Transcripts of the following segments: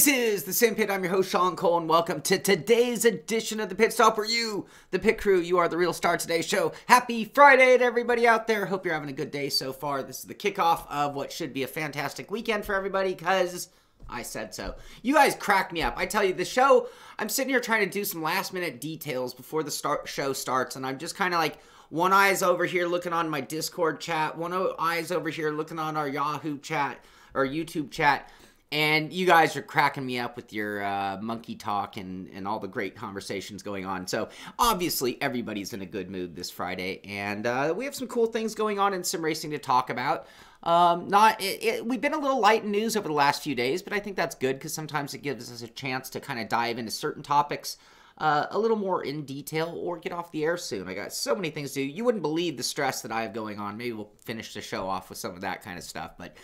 This is the Simpit. I'm your host, Sean Cole, and welcome to today's edition of the Pit Stop, where you, the pit crew, you are the real star of today's show. Happy Friday to everybody out there. Hope you're having a good day so far. This is the kickoff of what should be a fantastic weekend for everybody, because I said so. You guys crack me up. I tell you, the show, I'm sitting here trying to do some last-minute details before the show starts, and I'm just kind of like, one eye's over here looking on my Discord chat, one eye's over here looking on our Yahoo chat, or YouTube chat, and you guys are cracking me up with your monkey talk and all the great conversations going on. So, obviously, everybody's in a good mood this Friday. And we have some cool things going on in sim racing to talk about. We've been a little light in news over the last few days, but I think that's good because sometimes it gives us a chance to kind of dive into certain topics a little more in detail or get off the air soon. I got so many things to do. You wouldn't believe the stress that I have going on. Maybe we'll finish the show off with some of that kind of stuff, but...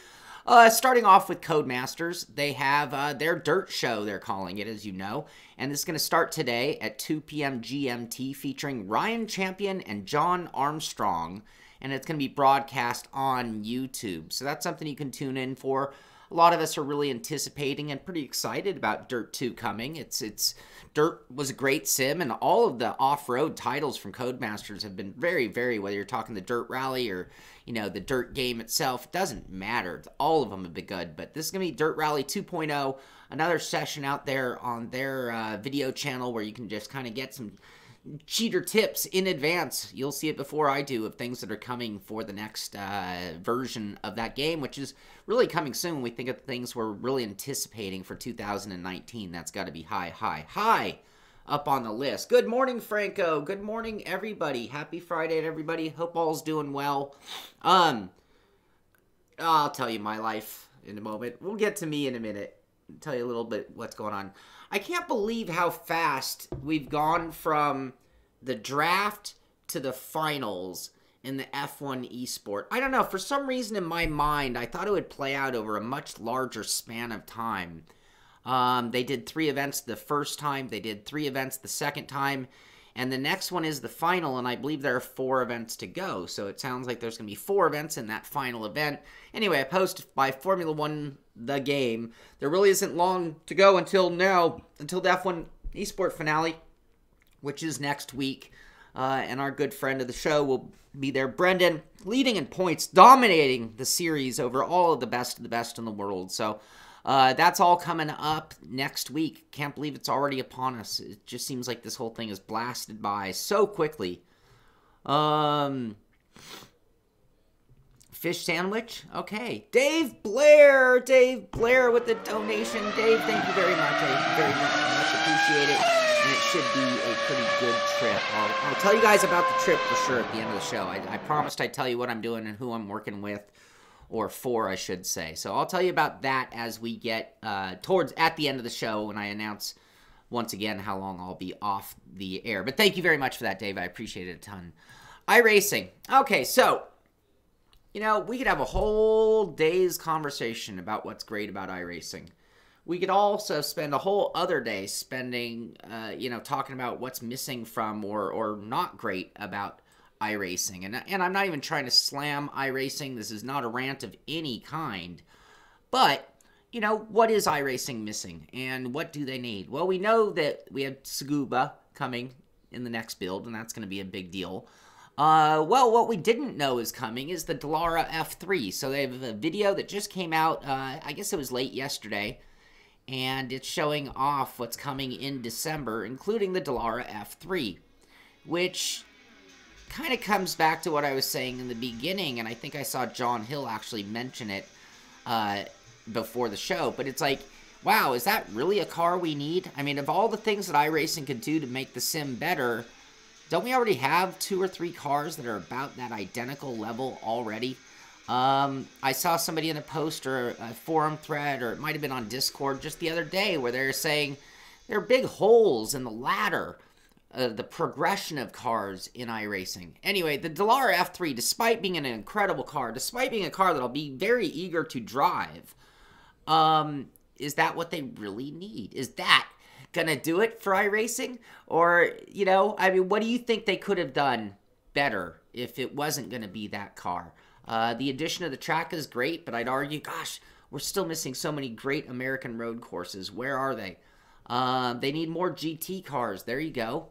starting off with Codemasters, they have their dirt show, they're calling it, as you know. And this is going to start today at 2 p.m. GMT, featuring Ryan Champion and John Armstrong. And it's going to be broadcast on YouTube. So that's something you can tune in for. A lot of us are really anticipating and pretty excited about Dirt 2 coming. Dirt was a great sim, and all of the off-road titles from Codemasters have been very, very, whether you're talking the Dirt Rally or, you know, the Dirt game itself, it doesn't matter. All of them have been good, but this is going to be Dirt Rally 2.0, another session out there on their video channel where you can just kind of get some cheater tips in advance. You'll see it before I do of things that are coming for the next version of that game, which is really coming soon. We think of things we're really anticipating for 2019. That's got to be high up on the list. Good morning, Franco. Good morning, everybody. Happy Friday to everybody. Hope all's doing well. I'll tell you my life in a moment. We'll get to me in a minute. I'll tell you a little bit what's going on. I can't believe how fast we've gone from the draft to the finals in the F1 Esport. I don't know, for some reason in my mind, I thought it would play out over a much larger span of time. They did 3 events the first time, they did 3 events the second time, and the next one is the final, and I believe there are 4 events to go. So it sounds like there's going to be 4 events in that final event. Anyway, a post by Formula One, the game. There really isn't long to go until the F1 Esport finale, which is next week. And our good friend of the show will be there. Brendan, leading in points, dominating the series over all of the best in the world. So that's all coming up next week. Can't believe it's already upon us. It just seems like this whole thing is blasted by so quickly. Fish sandwich? Okay. Dave Blair with the donation. Dave, thank you very much. I very much appreciate it. And it should be a pretty good trip. I'll tell you guys about the trip for sure at the end of the show. I promised I'd tell you what I'm doing and who I'm working with. Or for, I should say. So I'll tell you about that as we get at the end of the show when I announce once again how long I'll be off the air. But thank you very much for that, Dave. I appreciate it a ton. iRacing. Okay, so, you know, we could have a whole day's conversation about what's great about iRacing. We could also spend a whole other day talking about what's missing from or not great about iRacing. And I'm not even trying to slam iRacing. This is not a rant of any kind. But, you know, what is iRacing missing? And what do they need? Well, we know that we have Scuba coming in the next build, and that's going to be a big deal. Well, what we didn't know is coming is the Dallara F3. So they have a video that just came out, I guess it was late yesterday, and it's showing off what's coming in December, including the Dallara F3, which kind of comes back to what I was saying in the beginning, and I think I saw John Hill actually mention it before the show, but it's like, wow, is that really a car we need? I mean, of all the things that iRacing could do to make the sim better, don't we already have 2 or 3 cars that are about that identical level already? I saw somebody in a post or a forum thread, or it might have been on Discord just the other day, where they're saying there are big holes in the ladder, the progression of cars in iRacing. Anyway, the Dallara F3, despite being an incredible car, despite being a car that I'll be very eager to drive, is that what they really need? Is that gonna do it for iRacing? Or, you know, I mean, what do you think they could have done better if it wasn't gonna be that car? The addition of the track is great, but I'd argue, gosh, we're still missing so many great American road courses. Where are they? They need more GT cars. There you go.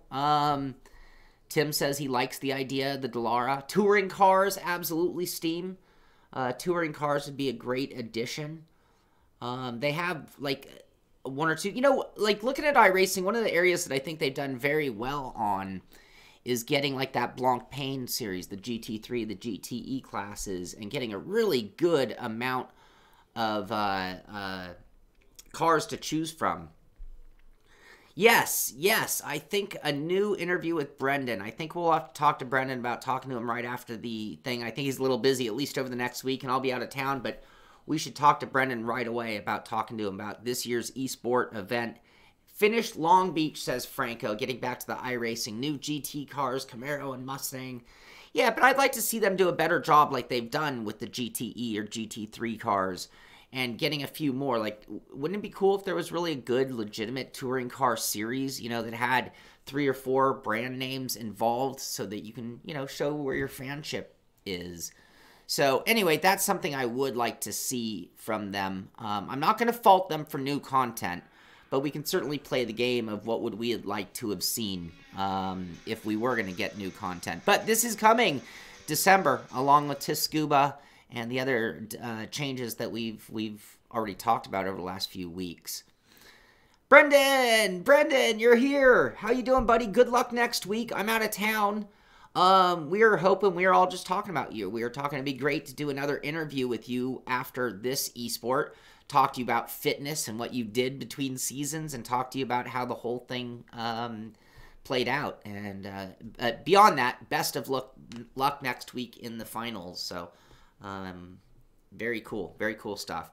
Tim says he likes the idea of the Dallara. Touring cars, absolutely, Steam. Touring cars would be a great addition. They have, like, one or two. You know, like, looking at iRacing, one of the areas that I think they've done very well on is getting, like, that Blancpain series, the GT3, the GTE classes, and getting a really good amount of cars to choose from. Yes, I think a new interview with Brendan. I think we'll have to talk to Brendan about talking to him right after the thing. I think he's a little busy, at least over the next week, and I'll be out of town, but we should talk to Brendan right away about talking to him about this year's Esport event. Finished Long Beach, says Franco, getting back to the iRacing. New GT cars, Camaro and Mustang. Yeah, but I'd like to see them do a better job like they've done with the GTE or GT3 cars. And getting a few more. Like, wouldn't it be cool if there was really a good, legitimate touring car series, you know, that had 3 or 4 brand names involved so that you can, you know, show where your fanship is. So, anyway, that's something I would like to see from them. I'm not going to fault them for new content, but we can certainly play the game of what would we like to have seen if we were going to get new content. But this is coming December, along with Tiscuba and the other changes that we've already talked about over the last few weeks. Brendan, you're here. How you doing, buddy? Good luck next week. I'm out of town. We are hoping we are all just talking about you. We are talking. It'd be great to do another interview with you after this esport. Talk to you about fitness and what you did between seasons, and talk to you about how the whole thing played out. And beyond that, best of luck next week in the finals. So. Very cool stuff.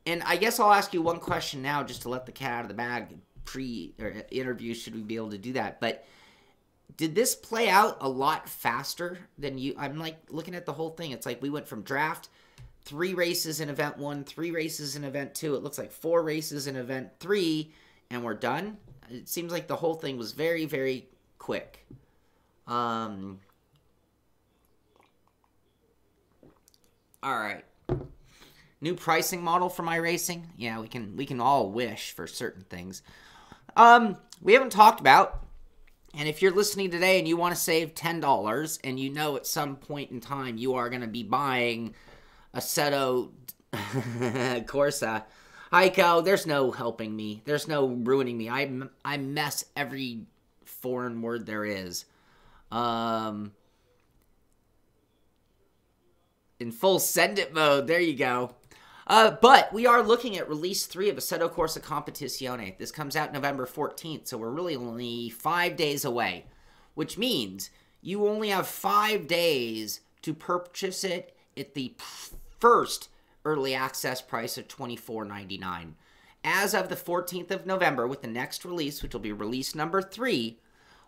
And I guess I'll ask you one question now, just to let the cat out of the bag. Interview, should we be able to do that? But did this play out a lot faster than you? I'm like looking at the whole thing. It's like we went from draft, 3 races in event 1, 3 races in event 2. It looks like 4 races in event 3, and we're done. It seems like the whole thing was very, very quick. All right. New pricing model for iRacing. Yeah, we can all wish for certain things. We haven't talked about, and if you're listening today and you want to save $10, and you know at some point in time you are going to be buying Assetto Corsa, Heiko, there's no helping me. There's no ruining me. I mess every foreign word there is. In full send it mode. There you go. But we are looking at release 3 of Assetto Competizione. This comes out November 14th, so we're really only 5 days away, which means you only have 5 days to purchase it at the first early access price of $24.99. As of the 14th of November, with the next release, which will be release number 3,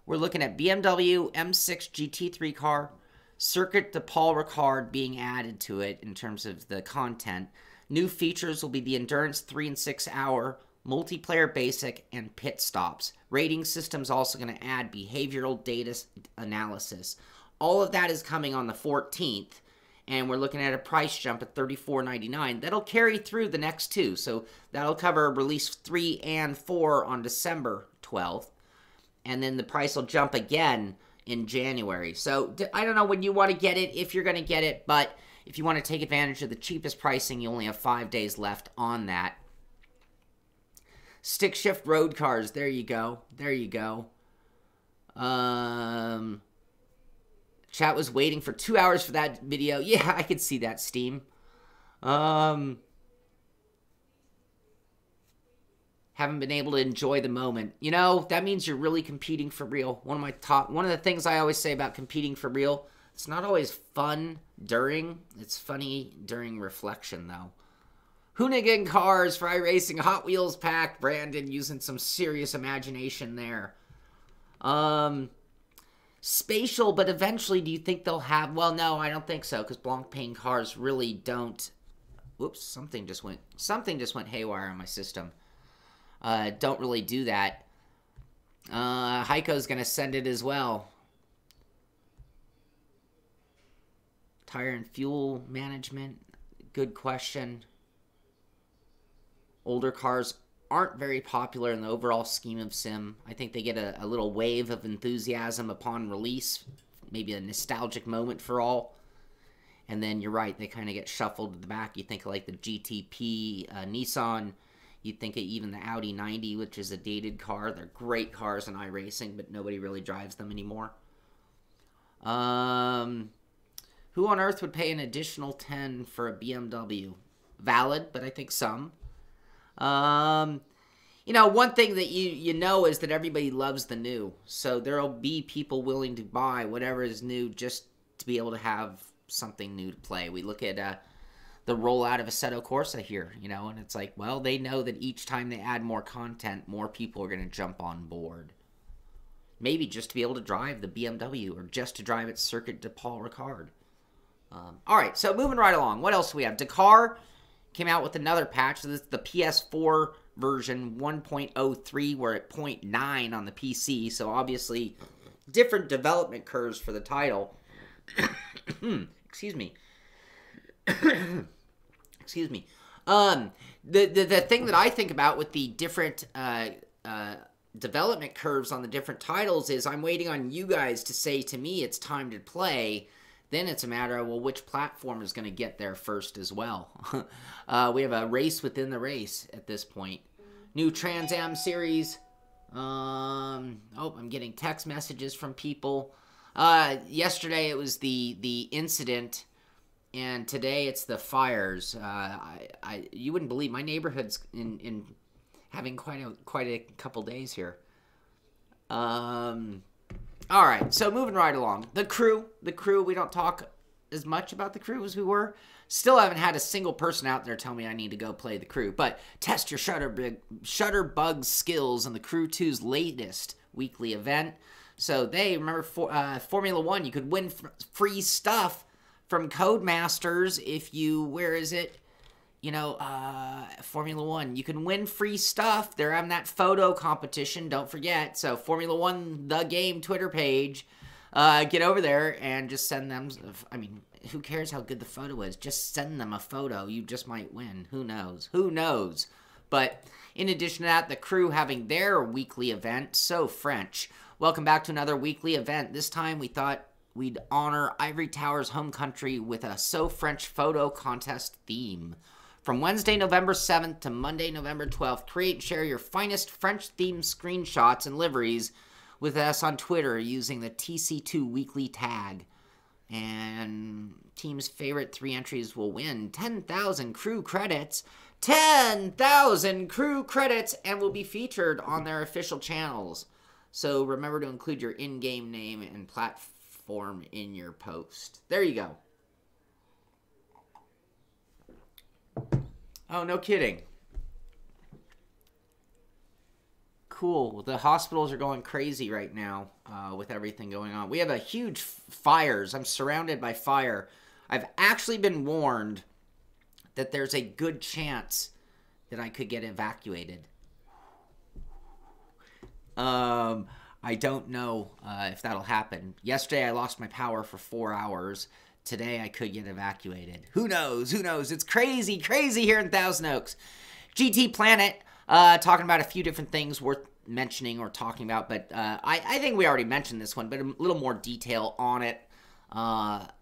we're looking at BMW M6 GT3 car, Circuit de Paul Ricard being added to it in terms of the content. New features will be the Endurance 3 and 6 hour, Multiplayer Basic, and Pit Stops. Rating system's also going to add behavioral data analysis. All of that is coming on the 14th, and we're looking at a price jump at $34.99. That'll carry through the next 2, so that'll cover release 3 and 4 on December 12th, and then the price will jump again in January. So I don't know when you want to get it, if you're going to get it, but if you want to take advantage of the cheapest pricing, you only have 5 days left on that. Stick shift road cars. There you go. There you go. Chat was waiting for 2 hours for that video. Yeah, I could see that, Steam. Haven't been able to enjoy the moment. You know, that means you're really competing for real. One of the things I always say about competing for real, it's not always fun during. It's funny during reflection, though. Hoonigan cars for iRacing, Hot Wheels pack. Brandon using some serious imagination there. Spatial, but eventually do you think they'll have... Well, no, I don't think so, because Blancpain cars really don't... Whoops, something just went haywire on my system. Don't really do that. Heiko's going to send it as well. Tire and fuel management. Good question. older cars aren't very popular in the overall scheme of sim. I think they get a little wave of enthusiasm upon release, maybe a nostalgic moment for all. And then you're right, they kind of get shuffled to the back. You think of like the GTP, Nissan. You think of even the Audi 90, which is a dated car. They're great cars in iRacing, but nobody really drives them anymore. Who on earth would pay an additional 10 for a BMW? Valid, but I think some. You know, one thing that you know is that everybody loves the new. So there'll be people willing to buy whatever is new just to be able to have something new to play. We look at the rollout of Assetto Corsa here, you know, and it's like, well, they know that each time they add more content, more people are going to jump on board. Maybe just to be able to drive the BMW or just to drive its Circuit de Paul Ricard. All right, so moving right along. What else do we have? Dakar came out with another patch. So this is the PS4 version 1.03. We're at 0.9 on the PC, so obviously different development curves for the title. Excuse me. Excuse me. The thing that I think about with the different development curves on the different titles is I'm waiting on you guys to say to me it's time to play. Then it's a matter of, well, which platform is going to get there first as well. We have a race within the race at this point. New Trans Am series. I'm getting text messages from people. Yesterday it was the incident, and today it's the fires. You wouldn't believe my neighborhood's in having quite a couple days here. All right, so moving right along. The crew, we don't talk as much about the crew as we were. Still haven't had a single person out there tell me I need to go play the crew. But test your Shutterbug skills in the Crew 2's latest weekly event. So they, remember Formula 1, you could win free stuff from Codemasters if you, where is it? You know, Formula 1, you can win free stuff. They're having that photo competition, don't forget. So Formula 1, the game Twitter page, get over there and just send them, I mean, who cares how good the photo is? Just send them a photo. You just might win. Who knows? Who knows? But in addition to that, the crew having their weekly event, So French. Welcome back to another weekly event. This time we thought we'd honor Ivory Tower's home country with a So French photo contest theme. From Wednesday, November 7th to Monday, November 12th, create and share your finest French-themed screenshots and liveries with us on Twitter using the TC2 weekly tag. And team's favorite 3 entries will win 10,000 crew credits. 10,000 crew credits, and will be featured on their official channels. So remember to include your in-game name and platform in your post. There you go. Oh, no kidding. Cool. The hospitals are going crazy right now with everything going on. We have a huge fires. I'm surrounded by fire. I've actually been warned that there's a good chance that I could get evacuated. I don't know if that'll happen. Yesterday I lost my power for 4 hours. Today I could get evacuated. Who knows? Who knows? It's crazy, crazy here in Thousand Oaks. GT Planet, talking about a few different things worth mentioning or talking about, but I think we already mentioned this one, but a little more detail on it.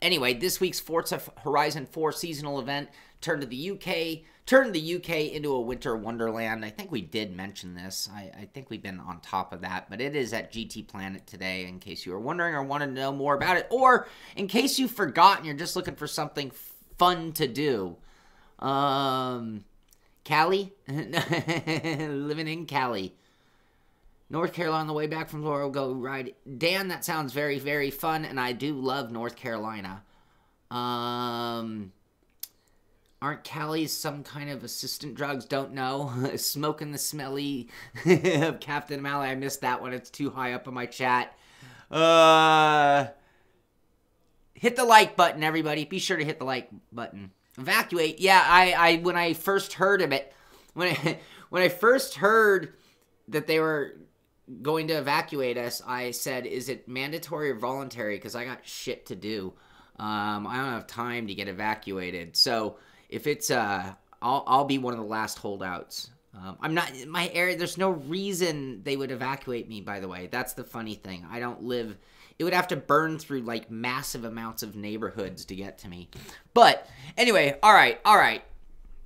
Anyway, this week's Forza Horizon 4 seasonal event turned the UK into a winter wonderland. I think we did mention this. I think we've been on top of that, but it is at GT Planet today, in case you were wondering or wanted to know more about it, or in case you forgot and you're just looking for something fun to do. Cali? Living in Cali. North Carolina on the way back from Laurel, go ride. Dan, that sounds very, very fun, and I do love North Carolina. Aren't Callies some kind of assistant drugs? Don't know. Smoking the smelly of Captain Malley. I missed that one. It's too high up in my chat. Hit the like button, everybody. Be sure to hit the like button. Evacuate. Yeah, I when I first heard of it, when I first heard that they were going to evacuate us, I said, is it mandatory or voluntary? Because I got shit to do. I don't have time to get evacuated. So if it's, I'll be one of the last holdouts. I'm not in my area. There's no reason they would evacuate me, by the way. That's the funny thing. I don't live... It would have to burn through, like, massive amounts of neighborhoods to get to me. But, anyway, all right.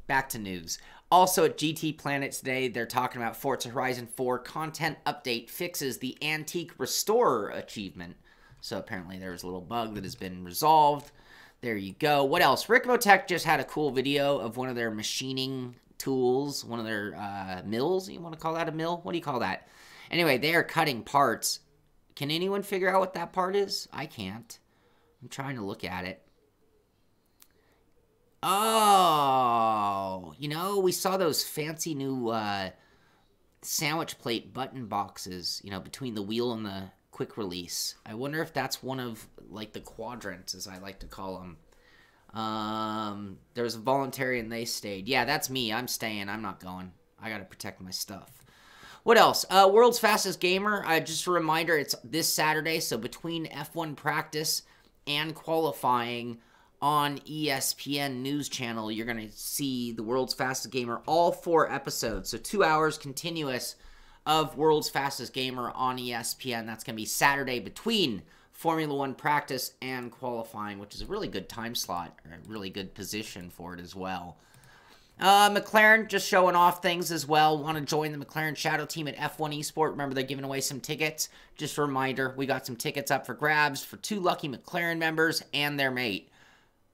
Back to news. Also at GT Planet today, they're talking about Forza Horizon 4 content update fixes the Antique Restorer achievement. So, apparently, there was a little bug that has been resolved. There you go. What else? Ricmotech just had a cool video of one of their machining tools, one of their mills. You want to call that a mill? What do you call that? Anyway, they are cutting parts. Can anyone figure out what that part is? I can't. I'm trying to look at it. Oh, you know, we saw those fancy new sandwich plate button boxes, you know, between the wheel and the quick release. I wonder if that's one of, like, the quadrants, as I like to call them. There was a voluntary and they stayed. Yeah, that's me. I'm staying. I'm not going. I got to protect my stuff. What else? World's Fastest Gamer. Just a reminder, it's this Saturday. So between F1 practice and qualifying on ESPN News Channel, you're going to see the World's Fastest Gamer, all 4 episodes. So 2 hours continuous of World's Fastest Gamer on ESPN. That's going to be Saturday between Formula 1 practice and qualifying, which is a really good time slot, or a really good position for it as well. McLaren just showing off things as well. Want to join the McLaren Shadow Team at F1 Esport? Remember, they're giving away some tickets. Just a reminder, we got some tickets up for grabs for 2 lucky McLaren members and their mate.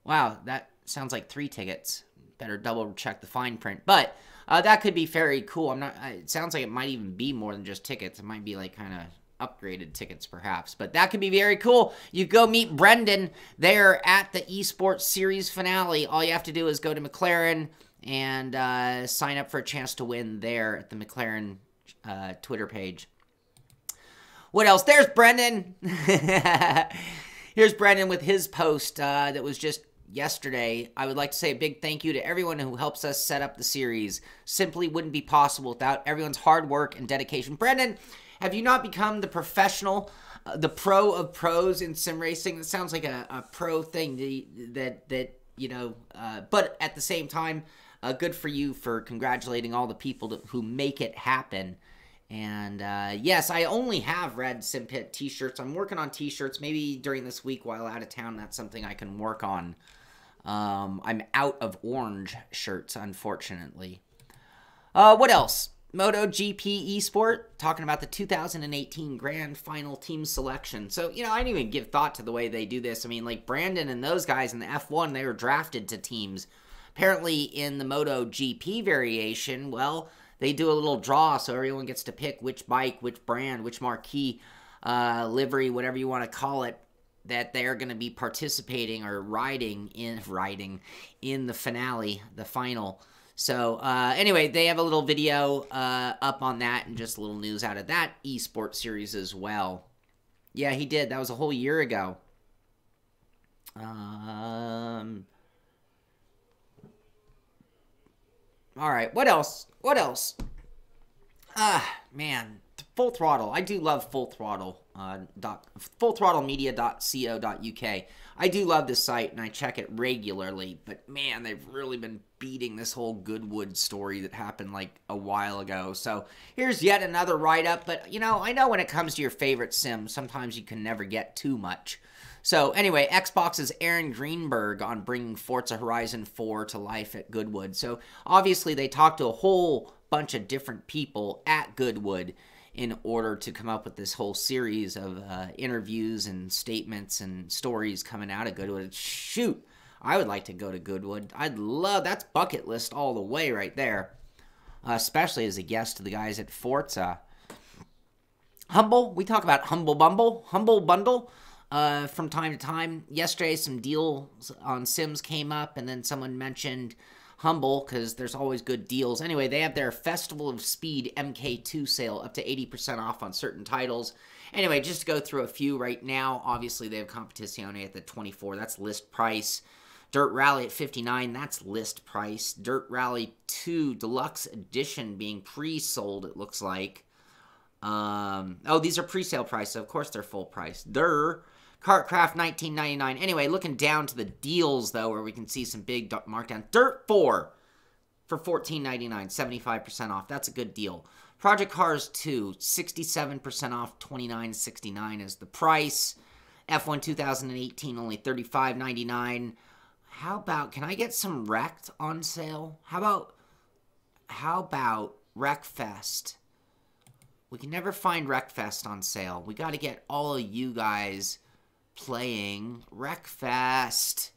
Wow, that sounds like 3 tickets. Better double check the fine print. But that could be very cool. It sounds like it might even be more than just tickets. It might be like kind of upgraded tickets perhaps, but that could be very cool. You go meet Brendan there at the Esports Series finale. All you have to do is go to McLaren and sign up for a chance to win there at the McLaren Twitter page. What else? There's Brendan. Here's Brendan with his post that was just yesterday. I would like to say a big thank you to everyone who helps us set up the series. Simply wouldn't be possible without everyone's hard work and dedication. Brendan, have you not become the professional, the pro of pros in sim racing? It sounds like a pro thing that you know, but at the same time, good for you for congratulating all the people who make it happen. And yes, I only have red Simpit t-shirts. I'm working on t-shirts. Maybe during this week while out of town, that's something I can work on. I'm out of orange shirts, unfortunately. What else? MotoGP Esport, talking about the 2018 Grand Final team selection. So, you know, I didn't even give thought to the way they do this. I mean, like Brandon and those guys in the F1, they were drafted to teams. Apparently, in the MotoGP variation, well, they do a little draw, so everyone gets to pick which bike, which brand, which marquee, livery, whatever you want to call it, that they're going to be participating or riding in the finale, the final. So, anyway, they have a little video up on that and just a little news out of that eSport series as well. Yeah, he did. That was a whole year ago. All right, what else? What else? Man, Full Throttle. I do love Full Throttle. FullThrottleMedia.co.uk. I do love this site, and I check it regularly. But, man, they've really been beating this whole Goodwood story that happened, like, a while ago. So, here's yet another write-up. But, you know, I know when it comes to your favorite sim, sometimes you can never get too much. So, anyway, Xbox's Aaron Greenberg on bringing Forza Horizon 4 to life at Goodwood. So, obviously, they talked to a whole bunch of different people at Goodwood in order to come up with this whole series of interviews and statements and stories coming out of Goodwood. Shoot, I would like to go to Goodwood. I'd love, that's bucket list all the way right there, especially as a guest to the guys at Forza. Humble, we talk about Humble Bundle from time to time. Yesterday, some deals on Sims came up, and then someone mentioned Humble, because there's always good deals. Anyway, they have their Festival of Speed MK2 sale, up to 80% off on certain titles. Anyway, just to go through a few right now, obviously they have Competizione at the 24, that's list price. Dirt Rally at 59, that's list price. Dirt Rally 2 Deluxe Edition being pre-sold, it looks like. Oh, these are pre-sale price, so of course they're full price. Kartcraft $19.99. Anyway, looking down to the deals, though, where we can see some big markdown. Dirt 4 for $14.99, 75% off. That's a good deal. Project Cars 2, 67% off, $29.69 is the price. F1 2018, only $35.99. How about, can I get some Wrecked on sale? How about Wreckfest? We can never find Wreckfest on sale. We got to get all of you guys playing Wreckfest.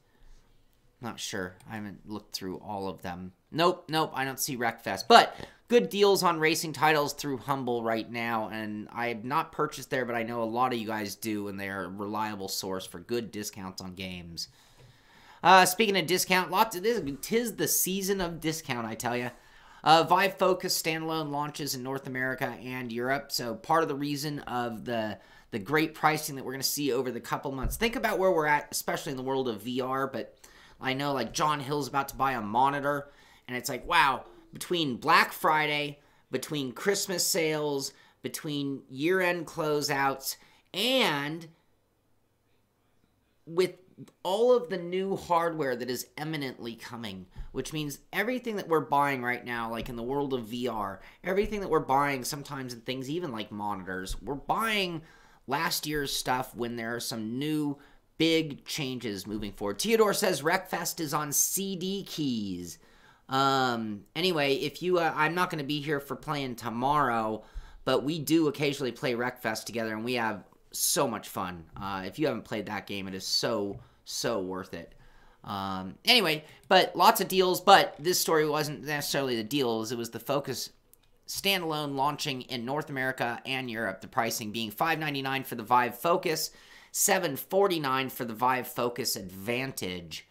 Not sure. I haven't looked through all of them. Nope, I don't see Wreckfest. But good deals on racing titles through Humble right now. And I have not purchased there, but I know a lot of you guys do, and they're a reliable source for good discounts on games. Speaking of discount, tis the season of discount, I tell you. Vive Focus standalone launches in North America and Europe. So part of the reason of the great pricing that we're going to see over the couple months. Think about where we're at, especially in the world of VR, but I know, like, John Hill's about to buy a monitor, and it's like, wow, between Black Friday, between Christmas sales, between year-end closeouts, and with all of the new hardware that is imminently coming, which means everything that we're buying right now, like in the world of VR, everything that we're buying sometimes in things even like monitors, we're buying last year's stuff when there are some new big changes moving forward. Theodore says Wreckfest is on CD keys. Anyway, if you, I'm not going to be here for playing tomorrow, but we do occasionally play Wreckfest together, and we have so much fun. If you haven't played that game, it is so worth it. Anyway, but lots of deals, but this story wasn't necessarily the deals. It was the Focus standalone launching in North America and Europe. The pricing being $5.99 for the Vive Focus, $7.49 for the Vive Focus Advantage.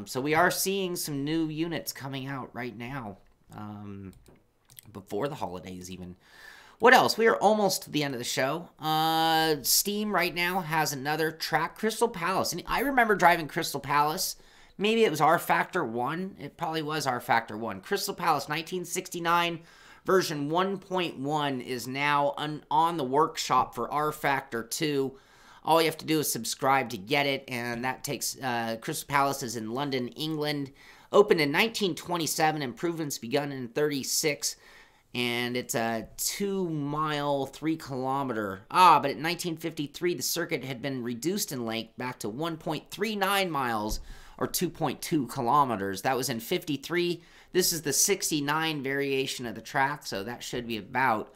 So we are seeing some new units coming out right now, before the holidays even. What else? We are almost to the end of the show. Steam right now has another track, Crystal Palace. And I remember driving Crystal Palace. Maybe it was R Factor 1. It probably was R Factor 1. Crystal Palace 1969 version 1.1 is now on the workshop for R Factor 2. All you have to do is subscribe to get it, and that takes, Crystal Palace is in London, England. Opened in 1927, improvements begun in 36, and it's a 2-mile, 3-kilometer. But in 1953, the circuit had been reduced in length back to 1.39 miles, or 2.2 kilometers. That was in 53. This is the 69 variation of the track, so that should be about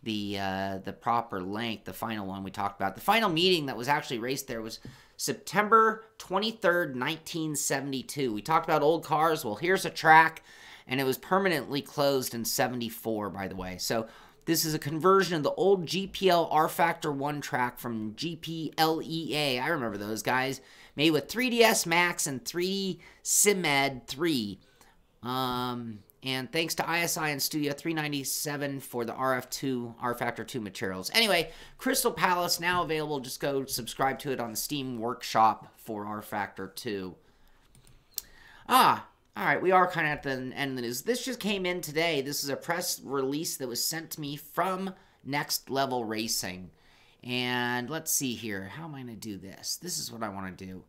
the proper length, the final one we talked about. The final meeting that was actually raced there was September 23rd, 1972. We talked about old cars. Well, here's a track, and it was permanently closed in 74, by the way. So this is a conversion of the old GPL R Factor 1 track from GPLEA. I remember those guys. Made with 3DS Max and 3D SimEd 3. And thanks to ISI and Studio $397 for the RF2, R Factor 2 materials. Anyway, Crystal Palace now available. Just go subscribe to it on the Steam Workshop for R Factor 2. All right, we are kind of at the end of the news. This just came in today. This is a press release that was sent to me from Next Level Racing. And let's see here. How am I going to do this? This is what I want to do.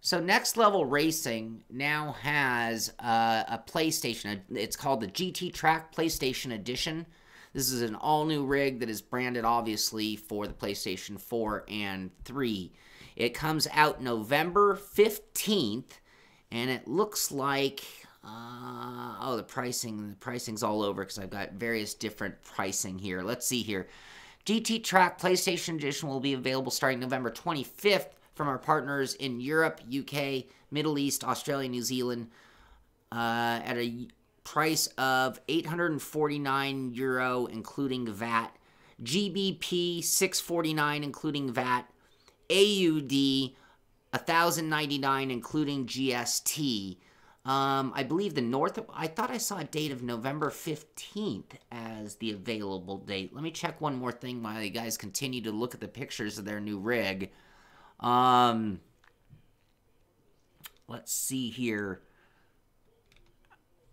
So Next Level Racing now has a PlayStation. It's called the GT Track PlayStation Edition. This is an all-new rig that is branded, obviously, for the PlayStation 4 and 3. It comes out November 15th, and it looks like... the pricing's all over because I've got various different pricing here. Let's see here. GT Track PlayStation Edition will be available starting November 25th. From our partners in Europe, UK, Middle East, Australia, New Zealand, at a price of €849, including VAT. GBP, $649, including VAT. AUD, $1,099, including GST. I believe I thought I saw a date of November 15th as the available date. Let me check one more thing while you guys continue to look at the pictures of their new rig. Let's see here.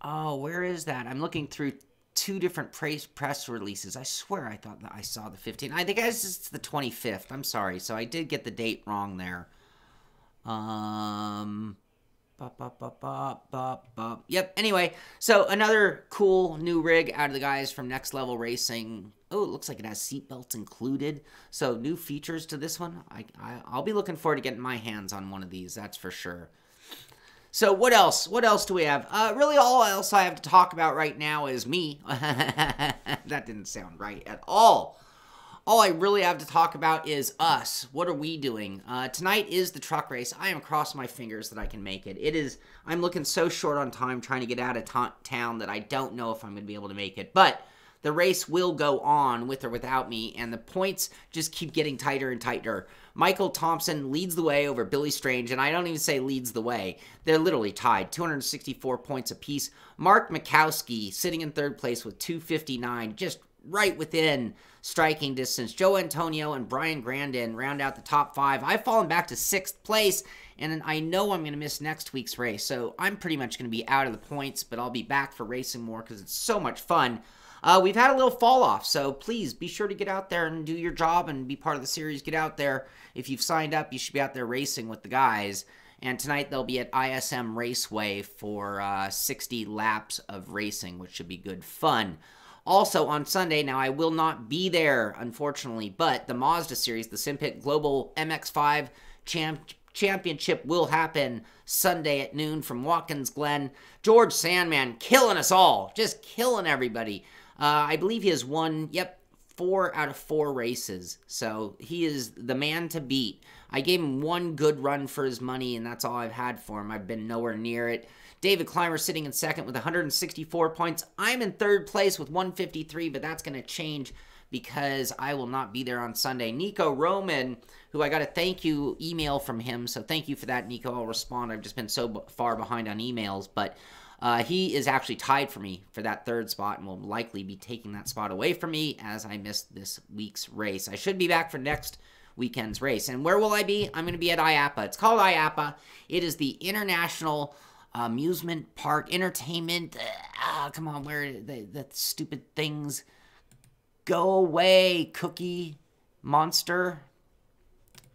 Where is that? I'm looking through two different press releases. I swear I thought that I saw the 15th. I think it's the 25th. I'm sorry. So I did get the date wrong there. Yep, anyway, so another cool new rig out of the guys from Next Level Racing. Oh, it looks like it has seatbelts included. So new features to this one. I'll be looking forward to getting my hands on one of these, that's for sure. So what else? What else do we have? Really all else I have to talk about right now is me. That didn't sound right at all. All I really have to talk about is us. What are we doing? Tonight is the truck race. I am crossing my fingers that I can make it. I'm looking so short on time trying to get out of town that I don't know if I'm going to be able to make it. But the race will go on with or without me, and the points just keep getting tighter and tighter. Michael Thompson leads the way over Billy Strange, and I don't even say leads the way. They're literally tied, 264 points apiece. Mark Mikowski sitting in third place with 259, just right within striking distance. Joe Antonio and Brian Grandin round out the top 5. I've fallen back to 6th place, and I know I'm going to miss next week's race, so I'm pretty much going to be out of the points, but I'll be back for racing more because it's so much fun. We've had a little fall off, so please be sure to get out there and do your job and be part of the series. Get out there. If you've signed up, you should be out there racing with the guys. And tonight they'll be at ISM Raceway for 60 laps of racing, which should be good fun. Also on Sunday, now I will not be there, unfortunately, but the Mazda Series, the Simpit Global MX-5 Championship will happen Sunday at noon from Watkins Glen. George Sandman killing us all, just killing everybody. I believe he has won, 4 out of 4 races, so he is the man to beat. I gave him one good run for his money, and that's all I've had for him. I've been nowhere near it. David Clymer sitting in second with 164 points. I'm in third place with 153, but that's going to change because I will not be there on Sunday. Nico Roman, who I got a thank you email from him, so thank you for that, Nico. I'll respond. I've just been so far behind on emails, but he is actually tied for me for that third spot and will likely be taking that spot away from me as I missed this week's race. I should be back for next weekend's race. And where will I be? I'm going to be at IAPA. It's called IAPA. It is the International Amusement Park Entertainment. Come on, where the stupid things go away, Cookie Monster.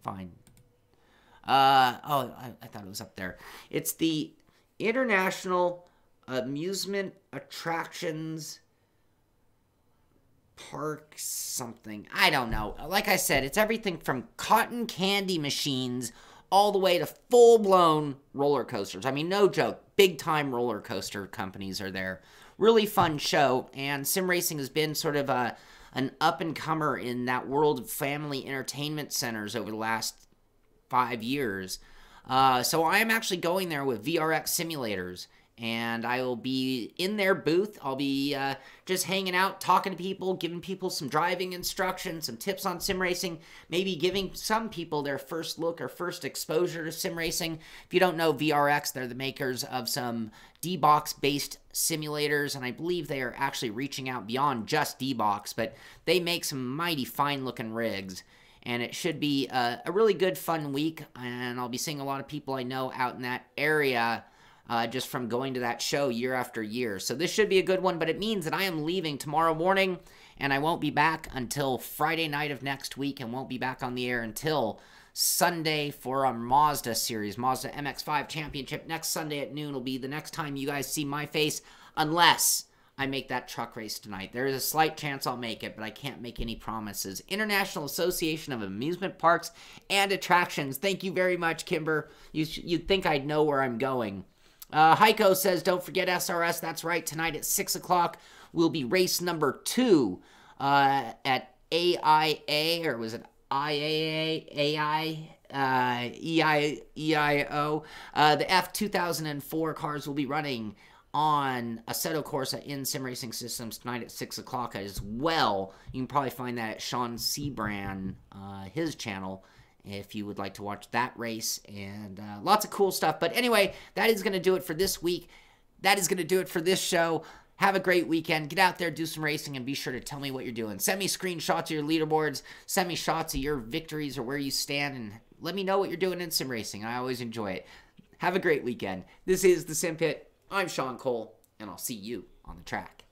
Fine. I thought it was up there. It's the International Amusement Attractions Park something. I don't know. Like I said, it's everything from cotton candy machines all the way to full-blown roller coasters. I mean, no joke. Big-time roller coaster companies are there. Really fun show, and sim racing has been sort of an up-and-comer in that world of family entertainment centers over the last 5 years. So I am actually going there with VRX simulators, and I will be in their booth. I'll be just hanging out, talking to people, giving people some driving instruction, some tips on sim racing, maybe giving some people their first look or first exposure to sim racing. If you don't know VRX, they're the makers of some D-Box-based simulators, and I believe they are actually reaching out beyond just D-Box, but they make some mighty fine-looking rigs. And it should be a really good, fun week, and I'll be seeing a lot of people I know out in that area just from going to that show year after year. So this should be a good one, but it means that I am leaving tomorrow morning, and I won't be back until Friday night of next week, and won't be back on the air until Sunday for our Mazda series. Mazda MX-5 Championship next Sunday at noon will be the next time you guys see my face, unless I make that truck race tonight. There is a slight chance I'll make it, but I can't make any promises. International Association of Amusement Parks and Attractions. Thank you very much, Kimber. You'd think I'd know where I'm going. Heiko says, don't forget SRS. That's right. Tonight at 6 o'clock will be race number 2 at AIA, or was it IAA? EIO. The F2004 cars will be running on Assetto Corsa in Sim Racing Systems tonight at 6 o'clock as well. You can probably find that at Sean Seabrand, his channel, if you would like to watch that race, and lots of cool stuff. But anyway, that is going to do it for this week. That is going to do it for this show. Have a great weekend. Get out there, do some racing, and be sure to tell me what you're doing. Send me screenshots of your leaderboards. Send me shots of your victories or where you stand, and let me know what you're doing in sim racing. I always enjoy it. Have a great weekend. This is the Simpit. I'm Sean Cole, and I'll see you on the track.